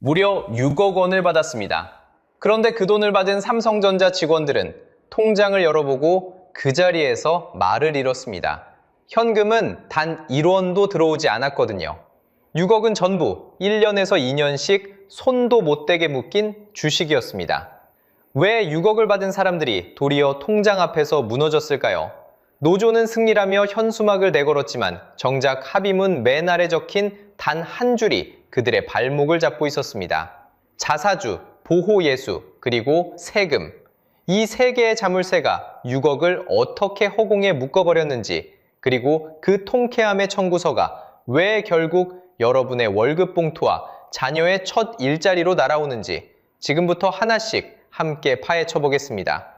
무려 6억 원을 받았습니다. 그런데 그 돈을 받은 삼성전자 직원들은 통장을 열어보고 그 자리에서 말을 잃었습니다. 현금은 단 1원도 들어오지 않았거든요. 6억은 전부 1년에서 2년씩 손도 못 대게 묶인 주식이었습니다. 왜 6억을 받은 사람들이 도리어 통장 앞에서 무너졌을까요? 노조는 승리라며 현수막을 내걸었지만 정작 합의문 맨 아래 적힌 단 한 줄이 그들의 발목을 잡고 있었습니다. 자사주, 보호예수, 그리고 세금. 이 세 개의 자물쇠가 6억을 어떻게 허공에 묶어버렸는지, 그리고 그 통쾌함의 청구서가 왜 결국 여러분의 월급 봉투와 자녀의 첫 일자리로 날아오는지 지금부터 하나씩 함께 파헤쳐 보겠습니다.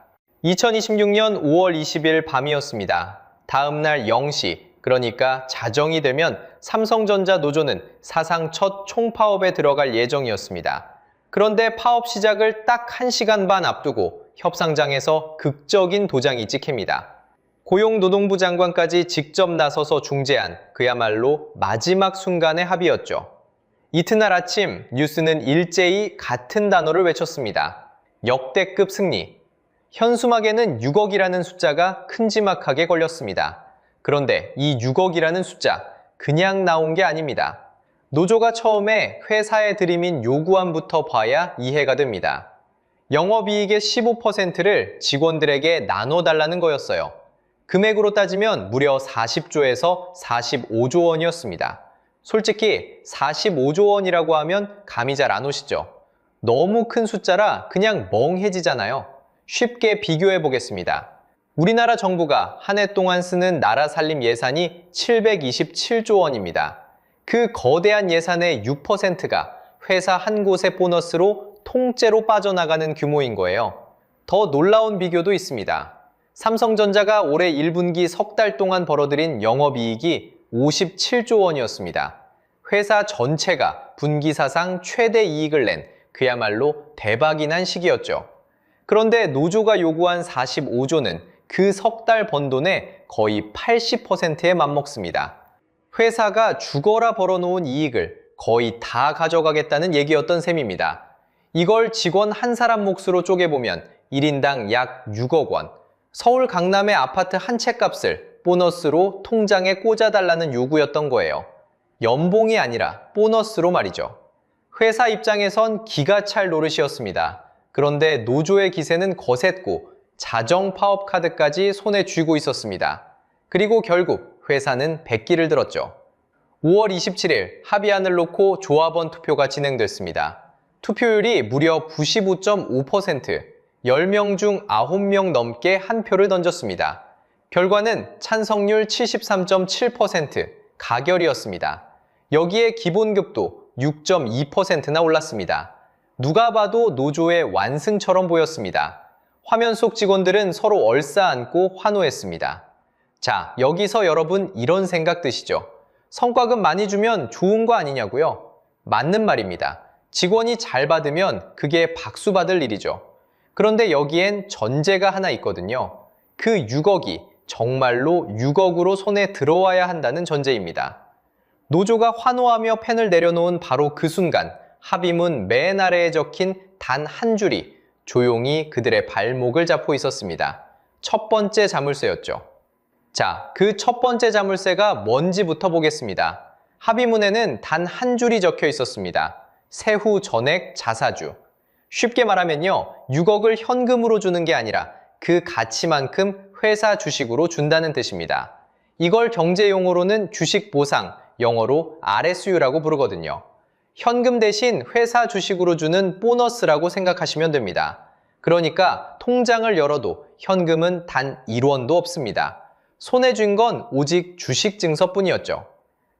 2026년 5월 20일 밤이었습니다. 다음날 0시, 그러니까 자정이 되면 삼성전자 노조는 사상 첫 총파업에 들어갈 예정이었습니다. 그런데 파업 시작을 딱 1시간 반 앞두고 협상장에서 극적인 도장이 찍힙니다. 고용노동부 장관까지 직접 나서서 중재한 그야말로 마지막 순간의 합의였죠. 이튿날 아침 뉴스는 일제히 같은 단어를 외쳤습니다. 역대급 승리. 현수막에는 6억이라는 숫자가 큼지막하게 걸렸습니다. 그런데 이 6억이라는 숫자, 그냥 나온 게 아닙니다. 노조가 처음에 회사에 들이민 요구안부터 봐야 이해가 됩니다. 영업이익의 15%를 직원들에게 나눠달라는 거였어요. 금액으로 따지면 무려 40조에서 45조 원이었습니다. 솔직히 45조 원이라고 하면 감이 잘 안 오시죠? 너무 큰 숫자라 그냥 멍해지잖아요. 쉽게 비교해 보겠습니다. 우리나라 정부가 한 해 동안 쓰는 나라 살림 예산이 727조 원입니다. 그 거대한 예산의 6%가 회사 한 곳의 보너스로 통째로 빠져나가는 규모인 거예요. 더 놀라운 비교도 있습니다. 삼성전자가 올해 1분기 석 달 동안 벌어들인 영업이익이 57조 원이었습니다. 회사 전체가 분기 사상 최대 이익을 낸 그야말로 대박이 난 시기였죠. 그런데 노조가 요구한 45조는 그 석 달 번 돈의 거의 80%에 맞먹습니다. 회사가 죽어라 벌어놓은 이익을 거의 다 가져가겠다는 얘기였던 셈입니다. 이걸 직원 한 사람 몫으로 쪼개보면 1인당 약 6억 원, 서울 강남의 아파트 한 채 값을 보너스로 통장에 꽂아달라는 요구였던 거예요. 연봉이 아니라 보너스로 말이죠. 회사 입장에선 기가 찰 노릇이었습니다. 그런데 노조의 기세는 거셌고 자정 파업 카드까지 손에 쥐고 있었습니다. 그리고 결국 회사는 백기를 들었죠. 5월 27일 합의안을 놓고 조합원 투표가 진행됐습니다. 투표율이 무려 95.5%, 10명 중 9명 넘게 한 표를 던졌습니다. 결과는 찬성률 73.7%, 가결이었습니다. 여기에 기본급도 6.2%나 올랐습니다. 누가 봐도 노조의 완승처럼 보였습니다. 화면 속 직원들은 서로 얼싸안고 환호했습니다. 자, 여기서 여러분 이런 생각 드시죠? 성과급 많이 주면 좋은 거 아니냐고요? 맞는 말입니다. 직원이 잘 받으면 그게 박수 받을 일이죠. 그런데 여기엔 전제가 하나 있거든요. 그 6억이 정말로 6억으로 손에 들어와야 한다는 전제입니다. 노조가 환호하며 펜을 내려놓은 바로 그 순간 합의문 맨 아래에 적힌 단 한 줄이 조용히 그들의 발목을 잡고 있었습니다. 첫 번째 자물쇠였죠. 자, 그 첫 번째 자물쇠가 뭔지부터 보겠습니다. 합의문에는 단 한 줄이 적혀 있었습니다. 세후 전액 자사주. 쉽게 말하면요, 6억을 현금으로 주는 게 아니라 그 가치만큼 회사 주식으로 준다는 뜻입니다. 이걸 경제용어로는 주식 보상, 영어로 RSU라고 부르거든요. 현금 대신 회사 주식으로 주는 보너스라고 생각하시면 됩니다. 그러니까 통장을 열어도 현금은 단 1원도 없습니다. 손에 쥔 건 오직 주식 증서뿐이었죠.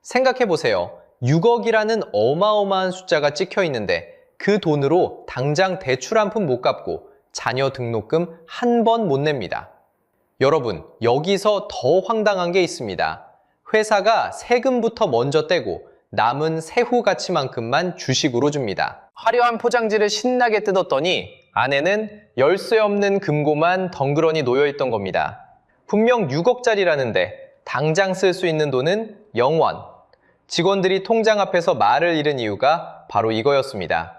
생각해보세요. 6억이라는 어마어마한 숫자가 찍혀 있는데 그 돈으로 당장 대출 한 푼 못 갚고 자녀 등록금 한 번 못 냅니다. 여러분, 여기서 더 황당한 게 있습니다. 회사가 세금부터 먼저 떼고 남은 세후 가치만큼만 주식으로 줍니다. 화려한 포장지를 신나게 뜯었더니 안에는 열쇠 없는 금고만 덩그러니 놓여있던 겁니다. 분명 6억짜리라는데 당장 쓸 수 있는 돈은 0원. 직원들이 통장 앞에서 말을 잃은 이유가 바로 이거였습니다.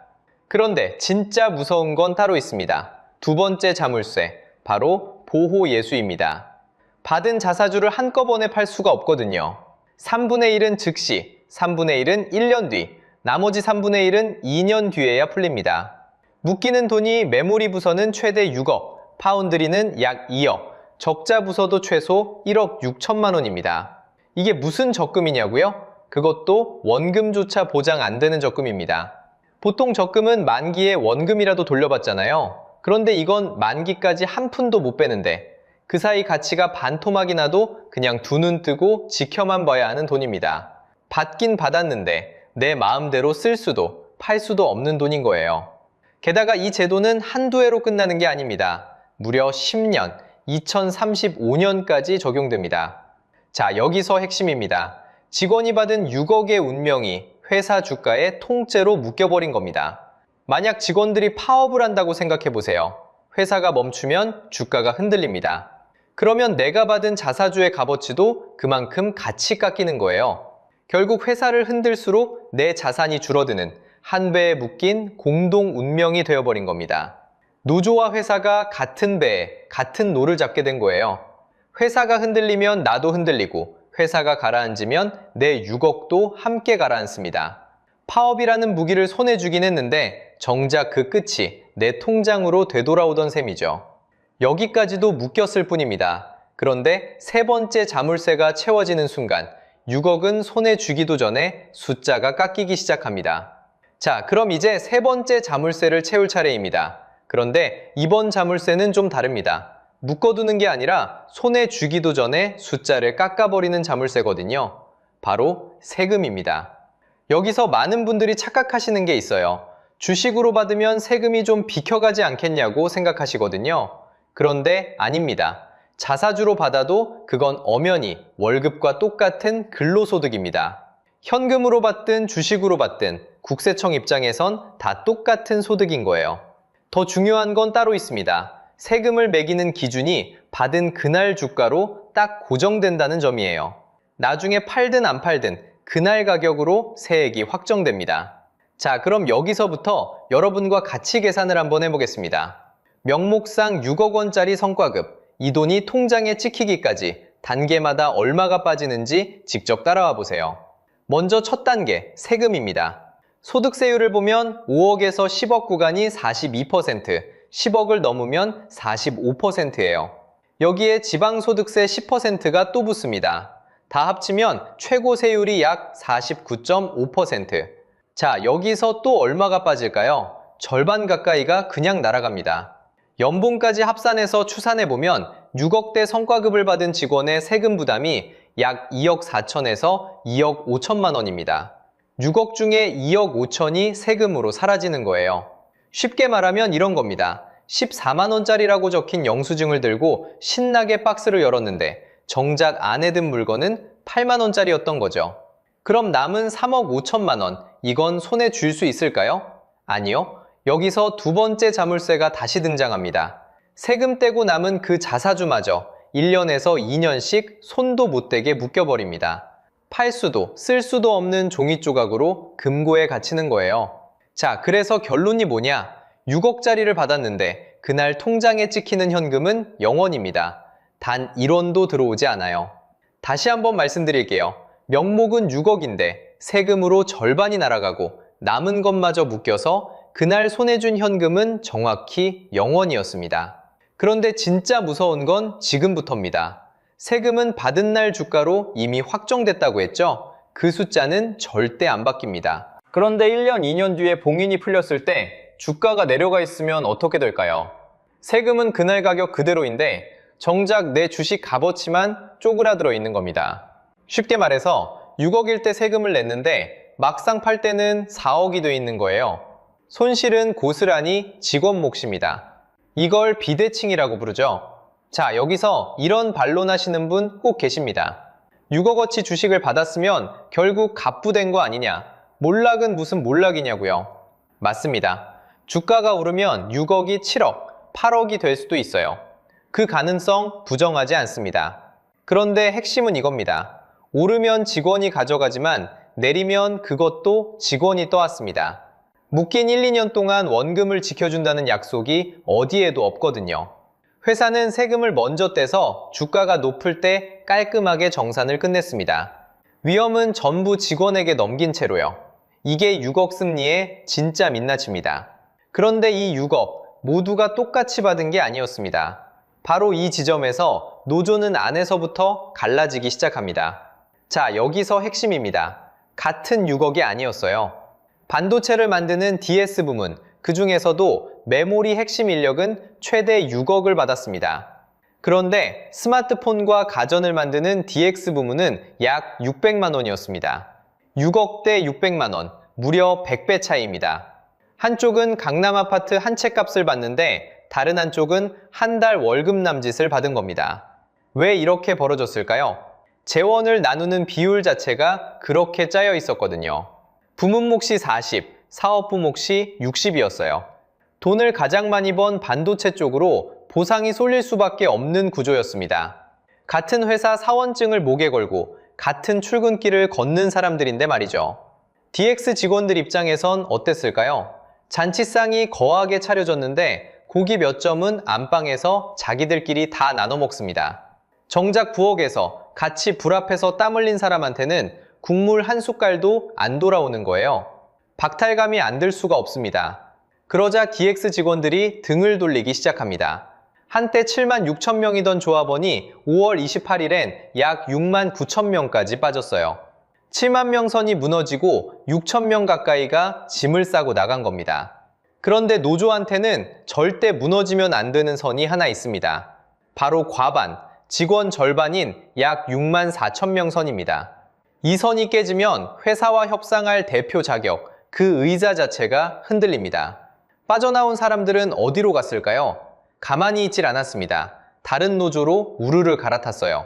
그런데 진짜 무서운 건 따로 있습니다. 두 번째 자물쇠, 바로 보호예수입니다. 받은 자사주를 한꺼번에 팔 수가 없거든요. 3분의 1은 즉시, 3분의 1은 1년 뒤, 나머지 3분의 1은 2년 뒤에야 풀립니다. 묶이는 돈이 메모리 부서는 최대 6억, 파운드리는 약 2억, 적자 부서도 최소 1억 6천만 원입니다. 이게 무슨 적금이냐고요? 그것도 원금조차 보장 안 되는 적금입니다. 보통 적금은 만기에 원금이라도 돌려받잖아요. 그런데 이건 만기까지 한 푼도 못 빼는데 그 사이 가치가 반토막이 나도 그냥 두 눈 뜨고 지켜만 봐야 하는 돈입니다. 받긴 받았는데 내 마음대로 쓸 수도 팔 수도 없는 돈인 거예요. 게다가 이 제도는 한두 해로 끝나는 게 아닙니다. 무려 10년, 2035년까지 적용됩니다. 자, 여기서 핵심입니다. 직원이 받은 6억의 운명이 회사 주가에 통째로 묶여버린 겁니다. 만약 직원들이 파업을 한다고 생각해보세요. 회사가 멈추면 주가가 흔들립니다. 그러면 내가 받은 자사주의 값어치도 그만큼 같이 깎이는 거예요. 결국 회사를 흔들수록 내 자산이 줄어드는 한 배에 묶인 공동 운명이 되어버린 겁니다. 노조와 회사가 같은 배에 같은 노를 잡게 된 거예요. 회사가 흔들리면 나도 흔들리고 회사가 가라앉으면 내 6억도 함께 가라앉습니다. 파업이라는 무기를 손에 쥐긴 했는데 정작 그 끝이 내 통장으로 되돌아오던 셈이죠. 여기까지도 묶였을 뿐입니다. 그런데 세 번째 자물쇠가 채워지는 순간 6억은 손에 쥐기도 전에 숫자가 깎이기 시작합니다. 자, 그럼 이제 세 번째 자물쇠를 채울 차례입니다. 그런데 이번 자물쇠는 좀 다릅니다. 묶어두는 게 아니라 손에 쥐기도 전에 숫자를 깎아버리는 자물쇠거든요. 바로 세금입니다. 여기서 많은 분들이 착각하시는 게 있어요. 주식으로 받으면 세금이 좀 비켜가지 않겠냐고 생각하시거든요. 그런데 아닙니다. 자사주로 받아도 그건 엄연히 월급과 똑같은 근로소득입니다. 현금으로 받든 주식으로 받든 국세청 입장에선 다 똑같은 소득인 거예요. 더 중요한 건 따로 있습니다. 세금을 매기는 기준이 받은 그날 주가로 딱 고정된다는 점이에요. 나중에 팔든 안 팔든 그날 가격으로 세액이 확정됩니다. 자, 그럼 여기서부터 여러분과 같이 계산을 한번 해보겠습니다. 명목상 6억 원짜리 성과급, 이 돈이 통장에 찍히기까지 단계마다 얼마가 빠지는지 직접 따라와 보세요. 먼저 첫 단계, 세금입니다. 소득세율을 보면 5억에서 10억 구간이 42%, 10억을 넘으면 45%예요. 여기에 지방소득세 10%가 또 붙습니다. 다 합치면 최고 세율이 약 49.5%. 자, 여기서 또 얼마가 빠질까요? 절반 가까이가 그냥 날아갑니다. 연봉까지 합산해서 추산해보면 6억대 성과급을 받은 직원의 세금 부담이 약 2억 4천에서 2억 5천만 원입니다. 6억 중에 2억 5천이 세금으로 사라지는 거예요. 쉽게 말하면 이런 겁니다. 14만 원짜리라고 적힌 영수증을 들고 신나게 박스를 열었는데 정작 안에 든 물건은 8만 원짜리였던 거죠. 그럼 남은 3억 5천만 원, 이건 손에 쥘 수 있을까요? 아니요. 여기서 두 번째 자물쇠가 다시 등장합니다. 세금 떼고 남은 그 자사주마저 1년에서 2년씩 손도 못 대게 묶여버립니다. 팔 수도 쓸 수도 없는 종이 조각으로 금고에 갇히는 거예요. 자, 그래서 결론이 뭐냐? 6억짜리를 받았는데 그날 통장에 찍히는 현금은 0원입니다. 단 1원도 들어오지 않아요. 다시 한번 말씀드릴게요. 명목은 6억인데 세금으로 절반이 날아가고 남은 것마저 묶여서 그날 손에 준 현금은 정확히 0원이었습니다. 그런데 진짜 무서운 건 지금부터입니다. 세금은 받은 날 주가로 이미 확정됐다고 했죠? 그 숫자는 절대 안 바뀝니다. 그런데 1년, 2년 뒤에 봉인이 풀렸을 때 주가가 내려가 있으면 어떻게 될까요? 세금은 그날 가격 그대로인데 정작 내 주식 값어치만 쪼그라들어 있는 겁니다. 쉽게 말해서 6억일 때 세금을 냈는데 막상 팔 때는 4억이 돼 있는 거예요. 손실은 고스란히 직원 몫입니다. 이걸 비대칭이라고 부르죠. 자, 여기서 이런 반론하시는 분 꼭 계십니다. 6억어치 주식을 받았으면 결국 갑부된 거 아니냐? 몰락은 무슨 몰락이냐고요? 맞습니다. 주가가 오르면 6억이 7억, 8억이 될 수도 있어요. 그 가능성 부정하지 않습니다. 그런데 핵심은 이겁니다. 오르면 직원이 가져가지만 내리면 그것도 직원이 떠왔습니다. 묶인 1, 2년 동안 원금을 지켜준다는 약속이 어디에도 없거든요. 회사는 세금을 먼저 떼서 주가가 높을 때 깔끔하게 정산을 끝냈습니다. 위험은 전부 직원에게 넘긴 채로요. 이게 6억 승리의 진짜 민낯입니다. 그런데 이 6억 모두가 똑같이 받은 게 아니었습니다. 바로 이 지점에서 노조는 안에서부터 갈라지기 시작합니다. 자, 여기서 핵심입니다. 같은 6억이 아니었어요. 반도체를 만드는 DS 부문, 그 중에서도 메모리 핵심 인력은 최대 6억을 받았습니다. 그런데 스마트폰과 가전을 만드는 DX 부문은 약 600만 원이었습니다. 6억 대 600만 원, 무려 100배 차이입니다. 한쪽은 강남 아파트 한 채 값을 받는데 다른 한쪽은 한 달 월급 남짓을 받은 겁니다. 왜 이렇게 벌어졌을까요? 재원을 나누는 비율 자체가 그렇게 짜여 있었거든요. 부문 몫이 40, 사업부 몫이 60이었어요. 돈을 가장 많이 번 반도체 쪽으로 보상이 쏠릴 수밖에 없는 구조였습니다. 같은 회사 사원증을 목에 걸고 같은 출근길을 걷는 사람들인데 말이죠. DX 직원들 입장에선 어땠을까요? 잔치상이 거하게 차려졌는데 고기 몇 점은 안방에서 자기들끼리 다 나눠 먹습니다. 정작 부엌에서 같이 불 앞에서 땀 흘린 사람한테는 국물 한 숟갈도 안 돌아오는 거예요. 박탈감이 안 들 수가 없습니다. 그러자 DX 직원들이 등을 돌리기 시작합니다. 한때 7만 6천 명이던 조합원이 5월 28일엔 약 6만 9천 명까지 빠졌어요. 7만 명 선이 무너지고 6천 명 가까이가 짐을 싸고 나간 겁니다. 그런데 노조한테는 절대 무너지면 안 되는 선이 하나 있습니다. 바로 과반, 직원 절반인 약 6만 4천 명 선입니다. 이 선이 깨지면 회사와 협상할 대표 자격, 그 의자 자체가 흔들립니다. 빠져나온 사람들은 어디로 갔을까요? 가만히 있질 않았습니다. 다른 노조로 우르르 갈아탔어요.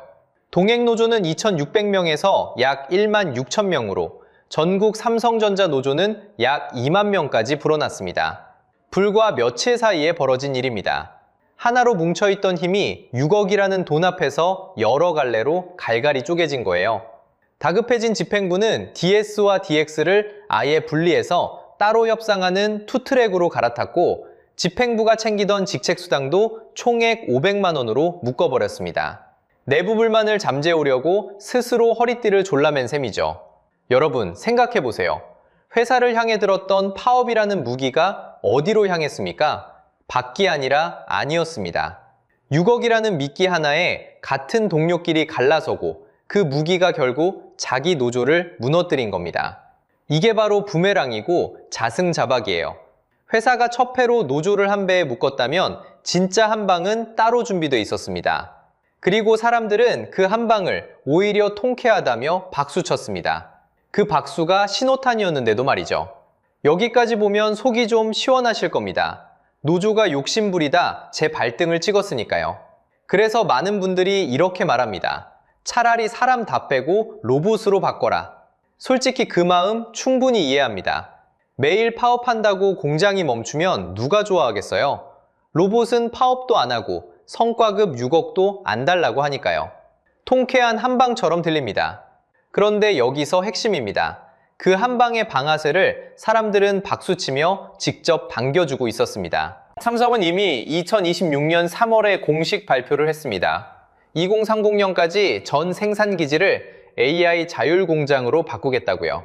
동행노조는 2,600명에서 약 1만 6천 명으로, 전국 삼성전자 노조는 약 2만 명까지 불어났습니다. 불과 며칠 사이에 벌어진 일입니다. 하나로 뭉쳐있던 힘이 6억이라는 돈 앞에서 여러 갈래로 갈갈이 쪼개진 거예요. 다급해진 집행부는 DS와 DX를 아예 분리해서 따로 협상하는 투트랙으로 갈아탔고, 집행부가 챙기던 직책수당도 총액 500만 원으로 묶어버렸습니다. 내부 불만을 잠재우려고 스스로 허리띠를 졸라맨 셈이죠. 여러분, 생각해보세요. 회사를 향해 들었던 파업이라는 무기가 어디로 향했습니까? 밖이 아니라 아니었습니다. 6억이라는 미끼 하나에 같은 동료끼리 갈라서고 그 무기가 결국 자기 노조를 무너뜨린 겁니다. 이게 바로 부메랑이고 자승자박이에요. 회사가 첫 패로 노조를 한 배에 묶었다면 진짜 한 방은 따로 준비되어 있었습니다. 그리고 사람들은 그 한 방을 오히려 통쾌하다며 박수쳤습니다. 그 박수가 신호탄이었는데도 말이죠. 여기까지 보면 속이 좀 시원하실 겁니다. 노조가 욕심부리다 제 발등을 찍었으니까요. 그래서 많은 분들이 이렇게 말합니다. 차라리 사람 다 빼고 로봇으로 바꿔라. 솔직히 그 마음 충분히 이해합니다. 매일 파업한다고 공장이 멈추면 누가 좋아하겠어요? 로봇은 파업도 안 하고 성과급 6억도 안 달라고 하니까요. 통쾌한 한방처럼 들립니다. 그런데 여기서 핵심입니다. 그 한방의 방아쇠를 사람들은 박수치며 직접 당겨주고 있었습니다. 삼성은 이미 2026년 3월에 공식 발표를 했습니다. 2030년까지 전 생산기지를 AI 자율공장으로 바꾸겠다고요.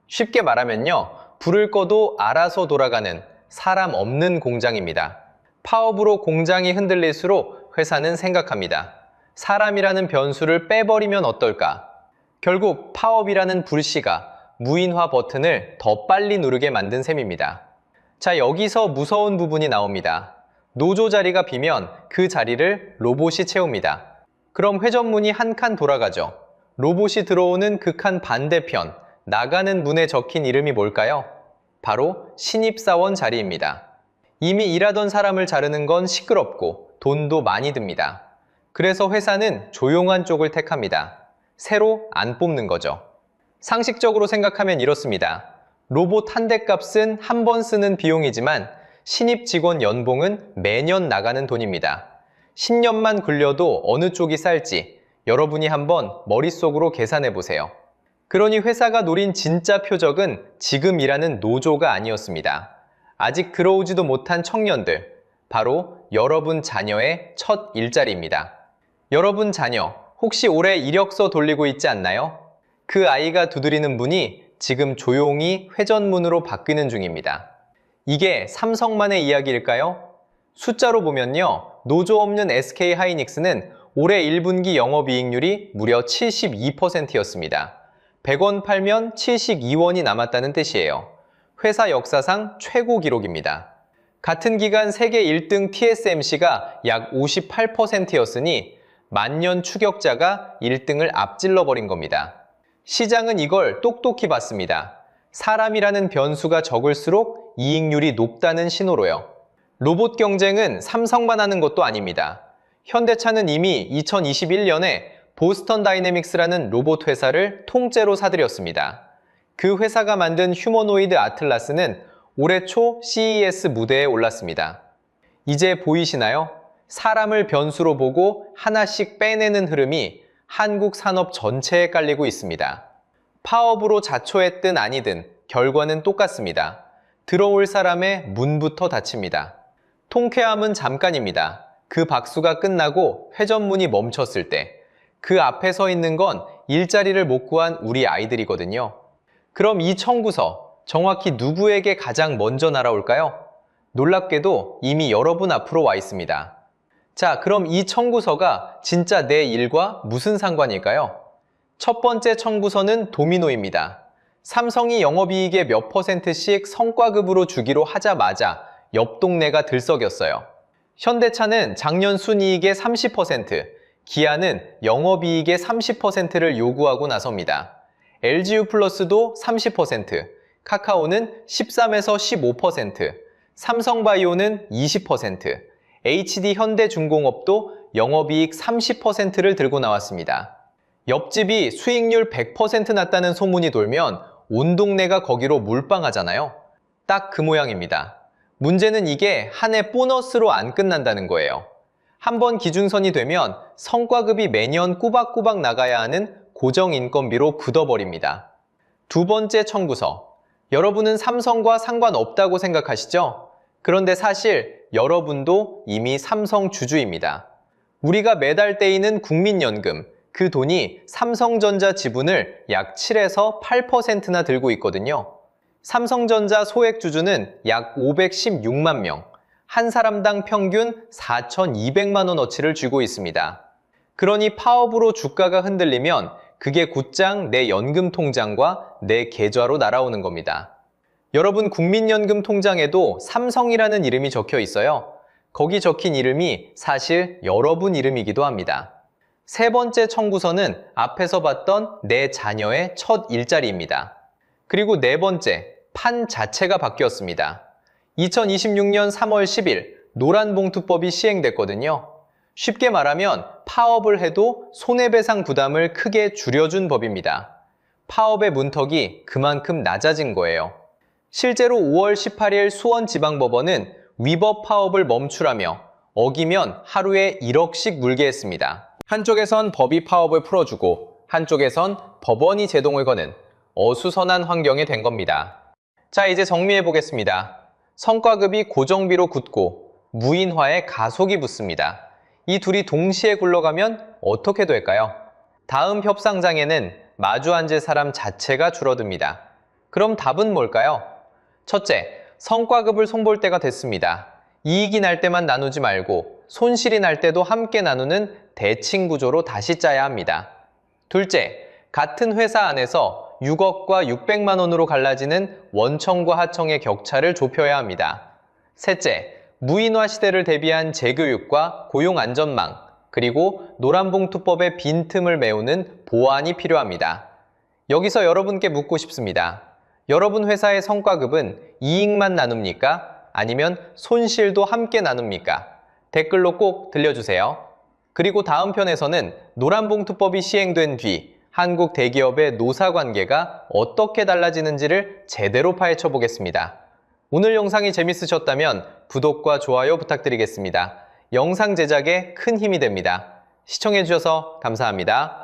쉽게 말하면요, 불을 꺼도 알아서 돌아가는 사람 없는 공장입니다. 파업으로 공장이 흔들릴수록 회사는 생각합니다. 사람이라는 변수를 빼버리면 어떨까? 결국 파업이라는 불씨가 무인화 버튼을 더 빨리 누르게 만든 셈입니다. 자, 여기서 무서운 부분이 나옵니다. 노조 자리가 비면 그 자리를 로봇이 채웁니다. 그럼 회전문이 한 칸 돌아가죠. 로봇이 들어오는 그 칸 반대편, 나가는 문에 적힌 이름이 뭘까요? 바로 신입사원 자리입니다. 이미 일하던 사람을 자르는 건 시끄럽고 돈도 많이 듭니다. 그래서 회사는 조용한 쪽을 택합니다. 새로 안 뽑는 거죠. 상식적으로 생각하면 이렇습니다. 로봇 한 대 값은 한 번 쓰는 비용이지만 신입 직원 연봉은 매년 나가는 돈입니다. 10년만 굴려도 어느 쪽이 쌀지 여러분이 한번 머릿속으로 계산해 보세요. 그러니 회사가 노린 진짜 표적은 지금 일하는 노조가 아니었습니다. 아직 들어오지도 못한 청년들, 바로 여러분 자녀의 첫 일자리입니다. 여러분 자녀, 혹시 올해 이력서 돌리고 있지 않나요? 그 아이가 두드리는 문이 지금 조용히 회전문으로 바뀌는 중입니다. 이게 삼성만의 이야기일까요? 숫자로 보면요, 노조 없는 SK하이닉스는 올해 1분기 영업이익률이 무려 72%였습니다. 100원 팔면 72원이 남았다는 뜻이에요. 회사 역사상 최고 기록입니다. 같은 기간 세계 1등 TSMC가 약 58%였으니 만년 추격자가 1등을 앞질러 버린 겁니다. 시장은 이걸 똑똑히 봤습니다. 사람이라는 변수가 적을수록 이익률이 높다는 신호로요. 로봇 경쟁은 삼성만 하는 것도 아닙니다. 현대차는 이미 2021년에 보스턴 다이내믹스라는 로봇 회사를 통째로 사들였습니다. 그 회사가 만든 휴머노이드 아틀라스는 올해 초 CES 무대에 올랐습니다. 이제 보이시나요? 사람을 변수로 보고 하나씩 빼내는 흐름이 한국 산업 전체에 깔리고 있습니다. 파업으로 자초했든 아니든 결과는 똑같습니다. 들어올 사람의 문부터 닫힙니다. 통쾌함은 잠깐입니다. 그 박수가 끝나고 회전문이 멈췄을 때 그 앞에 서 있는 건 일자리를 못 구한 우리 아이들이거든요. 그럼 이 청구서 정확히 누구에게 가장 먼저 날아올까요? 놀랍게도 이미 여러분 앞으로 와 있습니다. 자, 그럼 이 청구서가 진짜 내 일과 무슨 상관일까요? 첫 번째 청구서는 도미노입니다. 삼성이 영업이익의 몇 %씩 성과급으로 주기로 하자마자 옆 동네가 들썩였어요. 현대차는 작년 순이익의 30%, 기아는 영업이익의 30%를 요구하고 나섭니다. LG유플러스도 30%, 카카오는 13에서 15%, 삼성바이오는 20%, HD현대중공업도 영업이익 30%를 들고 나왔습니다. 옆집이 수익률 100% 났다는 소문이 돌면 온 동네가 거기로 몰빵하잖아요. 딱 그 모양입니다. 문제는 이게 한 해 보너스로 안 끝난다는 거예요. 한번 기준선이 되면 성과급이 매년 꼬박꼬박 나가야 하는 고정인건비로 굳어버립니다. 두 번째 청구서. 여러분은 삼성과 상관없다고 생각하시죠? 그런데 사실 여러분도 이미 삼성 주주입니다. 우리가 매달 떼이는 국민연금, 그 돈이 삼성전자 지분을 약 7에서 8%나 들고 있거든요. 삼성전자 소액 주주는 약 516만 명, 한 사람당 평균 4,200만 원어치를 쥐고 있습니다. 그러니 파업으로 주가가 흔들리면 그게 곧장 내 연금 통장과 내 계좌로 날아오는 겁니다. 여러분 국민연금 통장에도 삼성이라는 이름이 적혀 있어요. 거기 적힌 이름이 사실 여러분 이름이기도 합니다. 세 번째 청구서는 앞에서 봤던 내 자녀의 첫 일자리입니다. 그리고 네 번째, 판 자체가 바뀌었습니다. 2026년 3월 10일 노란봉투법이 시행됐거든요. 쉽게 말하면 파업을 해도 손해배상 부담을 크게 줄여준 법입니다. 파업의 문턱이 그만큼 낮아진 거예요. 실제로 5월 18일 수원지방법원은 위법 파업을 멈추라며 어기면 하루에 1억씩 물게 했습니다. 한쪽에선 법이 파업을 풀어주고 한쪽에선 법원이 제동을 거는 어수선한 환경이 된 겁니다. 자, 이제 정리해 보겠습니다. 성과급이 고정비로 굳고 무인화에 가속이 붙습니다. 이 둘이 동시에 굴러가면 어떻게 될까요? 다음 협상장에는 마주 앉을 사람 자체가 줄어듭니다. 그럼 답은 뭘까요? 첫째, 성과급을 손볼 때가 됐습니다. 이익이 날 때만 나누지 말고 손실이 날 때도 함께 나누는 대칭 구조로 다시 짜야 합니다. 둘째, 같은 회사 안에서 6억과 600만 원으로 갈라지는 원청과 하청의 격차를 좁혀야 합니다. 셋째, 무인화 시대를 대비한 재교육과 고용안전망, 그리고 노란봉투법의 빈틈을 메우는 보완이 필요합니다. 여기서 여러분께 묻고 싶습니다. 여러분 회사의 성과급은 이익만 나눕니까? 아니면 손실도 함께 나눕니까? 댓글로 꼭 들려주세요. 그리고 다음 편에서는 노란봉투법이 시행된 뒤 한국 대기업의 노사관계가 어떻게 달라지는지를 제대로 파헤쳐 보겠습니다. 오늘 영상이 재밌으셨다면 구독과 좋아요 부탁드리겠습니다. 영상 제작에 큰 힘이 됩니다. 시청해주셔서 감사합니다.